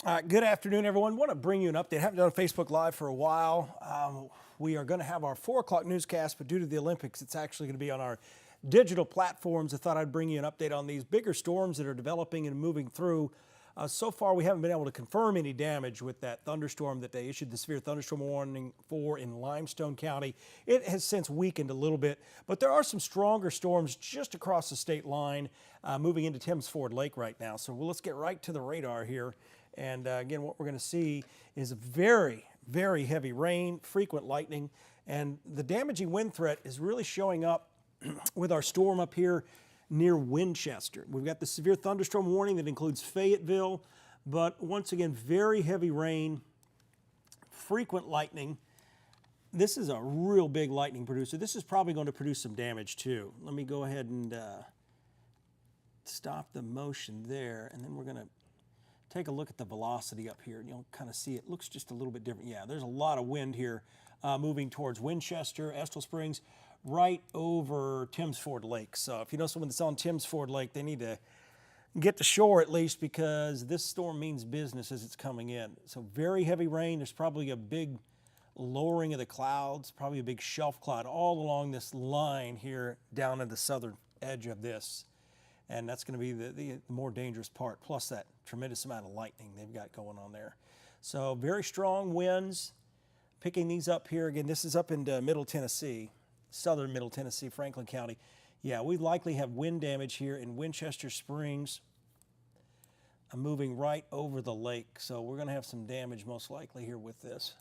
Good afternoon, everyone. Want to bring you an update. Haven't done a Facebook Live for a while. We are going to have our 4 o'clock newscast, but due to the Olympics, it's actually going to be on our digital platforms. I thought I'd bring you an update on these bigger storms that are developing and moving through. So far, we haven't been able to confirm any damage with that thunderstorm that they issued the severe thunderstorm warning for in Limestone County. It has since weakened a little bit, but there are some stronger storms just across the state line moving into Timms Ford Lake right now. So let's get right to the radar here. And again, what we're going to see is very, very heavy rain, frequent lightning, and the damaging wind threat is really showing up with our storm up here near Winchester. We've got the severe thunderstorm warning that includes Fayetteville, but once again, very heavy rain, frequent lightning. This is a real big lightning producer. This is probably going to produce some damage too. Let me go ahead and stop the motion there, and then we're going to take a look at the velocity up here, and you'll kind of see it looks just a little bit different. Yeah, there's a lot of wind here moving towards Winchester, Estill Springs, right over Timms Ford Lake. So if you know someone that's on Timms Ford Lake, they need to get to shore at least, because this storm means business as it's coming in. So very heavy rain. There's probably a big lowering of the clouds, probably a big shelf cloud all along this line here down at the southern edge of this. And that's going to be the more dangerous part, plus that tremendous amount of lightning they've got going on there. So very strong winds. Picking these up here, again, this is up into Middle Tennessee, southern Middle Tennessee, Franklin County. Yeah, we likely have wind damage here in Winchester Springs. I'm moving right over the lake, so we're going to have some damage most likely here with this.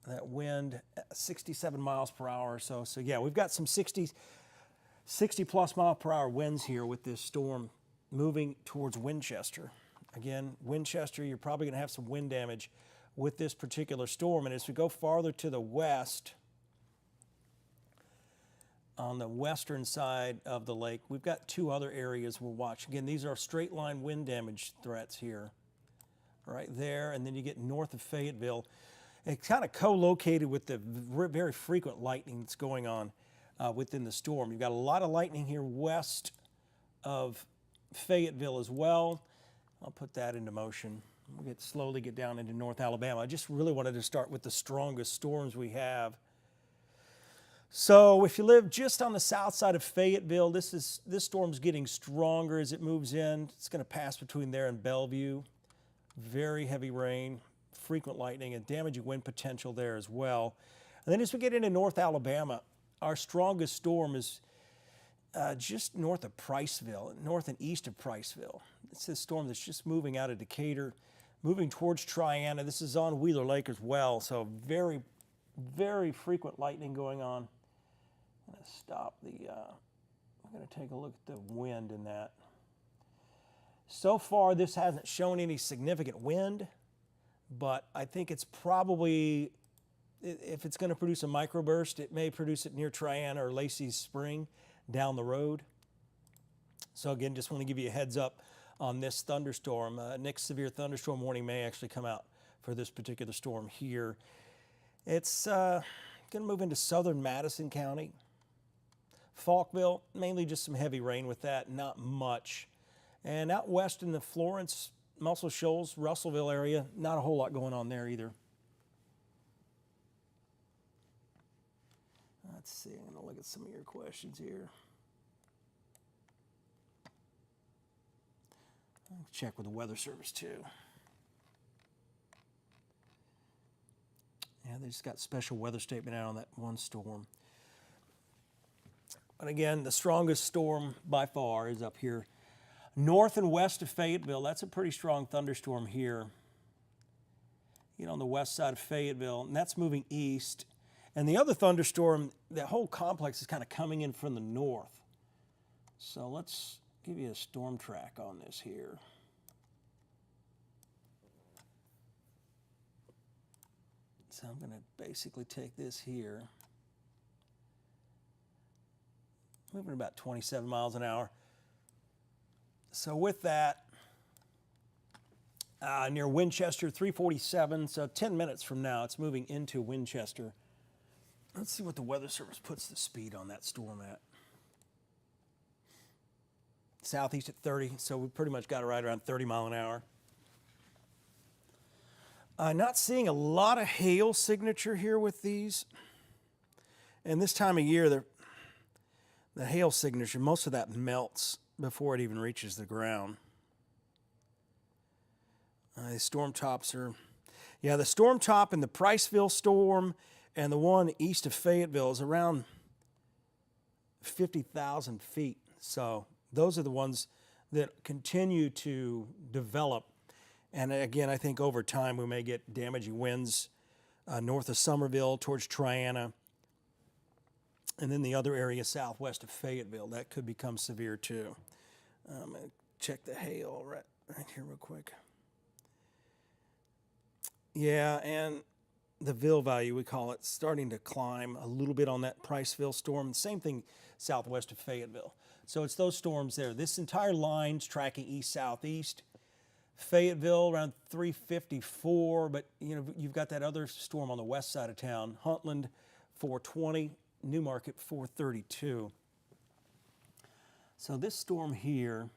That wind, 67 miles per hour or so. So yeah, we've got some 60 plus mile per hour winds here with this storm moving towards Winchester. Again, Winchester, you're probably going to have some wind damage with this particular storm. And as we go farther to the west, on the western side of the lake, we've got 2 other areas we'll watch. Again, these are straight line wind damage threats here, right there. And then you get north of Fayetteville. It's kind of co-located with the very frequent lightning that's going on within the storm. You've got a lot of lightning here west of Fayetteville as well. I'll put that into motion. We'll slowly get down into North Alabama. I just really wanted to start with the strongest storms we have. So if you live just on the south side of Fayetteville, this storm's getting stronger as it moves in. It's going to pass between there and Bellevue. Very heavy rain, frequent lightning, and damaging wind potential there as well. And then as we get into North Alabama, our strongest storm is just north of Priceville, north and east of Priceville. It's this storm that's just moving out of Decatur, moving towards Triana. This is on Wheeler Lake as well, so very, very frequent lightning going on. I'm going to stop the, I'm going to take a look at the wind in that. So far, this hasn't shown any significant wind, but I think it's probably, if it's going to produce a microburst, it may produce it near Triana or Lacey's Spring down the road. So again, just want to give you a heads up on this thunderstorm. Next severe thunderstorm warning may actually come out for this particular storm here. It's going to move into southern Madison County. Falkville, mainly just some heavy rain with that, not much. And out west in the Florence, Muscle Shoals, Russellville area, not a whole lot going on there either. Let's see, I'm going to look at some of your questions here. I'll check with the Weather Service too. Yeah, they just got special weather statement out on that one storm. But again, the strongest storm by far is up here north and west of Fayetteville. That's a pretty strong thunderstorm here. You know, on the west side of Fayetteville, and that's moving east. And the other thunderstorm, the whole complex is kind of coming in from the north. So let's give you a storm track on this here. So I'm going to basically take this here, moving about 27 miles an hour. So with that, near Winchester, 347, so 10 minutes from now, it's moving into Winchester. Let's see what the Weather Service puts the speed on that storm at. Southeast at 30, so we pretty much got it right around 30 mile an hour. Not seeing a lot of hail signature here with these. And this time of year, the hail signature, most of that melts before it even reaches the ground. The storm tops are, yeah, the storm top in the Priceville storm and the one east of Fayetteville is around 50,000 feet. So those are the ones that continue to develop. And again, I think over time we may get damaging winds north of Somerville towards Triana. And then the other area southwest of Fayetteville, that could become severe too. I'm going to check the hail right here real quick. Yeah, and the Ville value, we call it, starting to climb a little bit on that Priceville storm. Same thing southwest of Fayetteville. So it's those storms there. This entire line's tracking east-southeast. Fayetteville around 354, but you know you've got that other storm on the west side of town. Huntland 420, Newmarket 432. So this storm here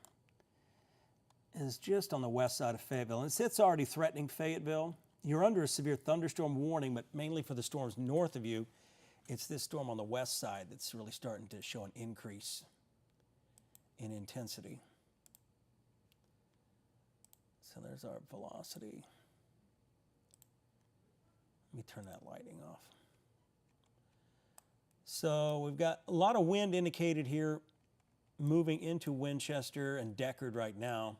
is just on the west side of Fayetteville, and it's already threatening Fayetteville. You're under a severe thunderstorm warning, but mainly for the storms north of you. It's this storm on the west side that's really starting to show an increase in intensity. So there's our velocity. Let me turn that lighting off. So we've got a lot of wind indicated here moving into Winchester and Deckard right now.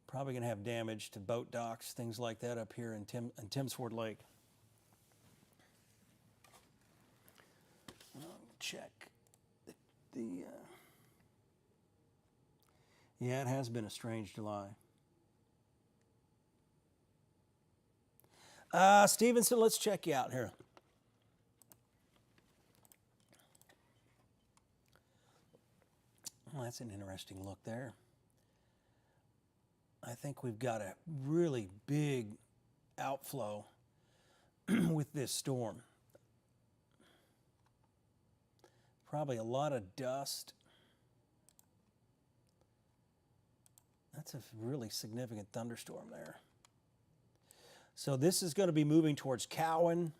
Probably going to have damage to boat docks, things like that up here in Timms Ford Lake. Check yeah, it has been a strange July. Stevenson, let's check you out here. Well, that's an interesting look there. I think we've got a really big outflow with this storm. Probably a lot of dust. That's a really significant thunderstorm there. So this is going to be moving towards Cowan.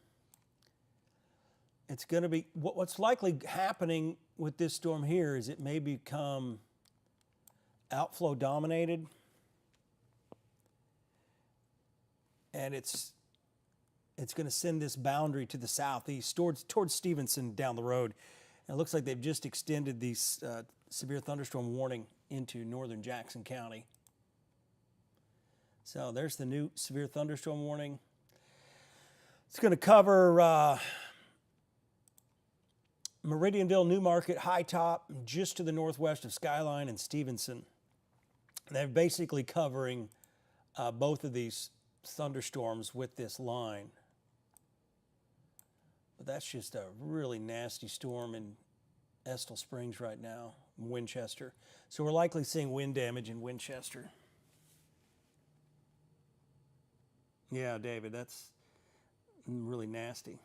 It's going to be, what's likely happening with this storm here is it may become outflow dominated. And it's going to send this boundary to the southeast towards Stevenson down the road. And it looks like they've just extended these severe thunderstorm warning into northern Jackson County. So there's the new severe thunderstorm warning. It's going to cover Meridianville, Newmarket, High Top, just to the northwest of Skyline and Stevenson. They're basically covering both of these thunderstorms with this line. But that's just a really nasty storm in Estill Springs right now, in Winchester. So we're likely seeing wind damage in Winchester. Yeah, David, that's really nasty.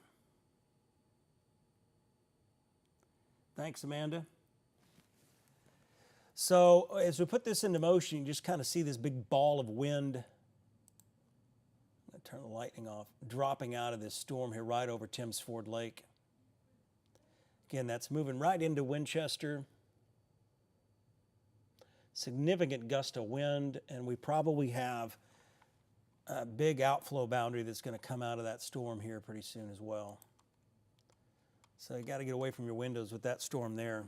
Thanks, Amanda. So as we put this into motion, you just kind of see this big ball of wind. Turn the lightning off, dropping out of this storm here right over Timms Ford Lake. Again, that's moving right into Winchester. Significant gust of wind, and we probably have a big outflow boundary that's going to come out of that storm here pretty soon as well. So you got to get away from your windows with that storm there.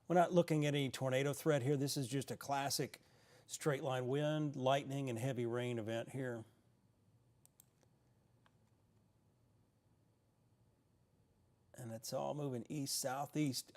We're not looking at any tornado threat here. This is just a classic straight line wind, lightning, and heavy rain event here. And it's all moving east, southeast.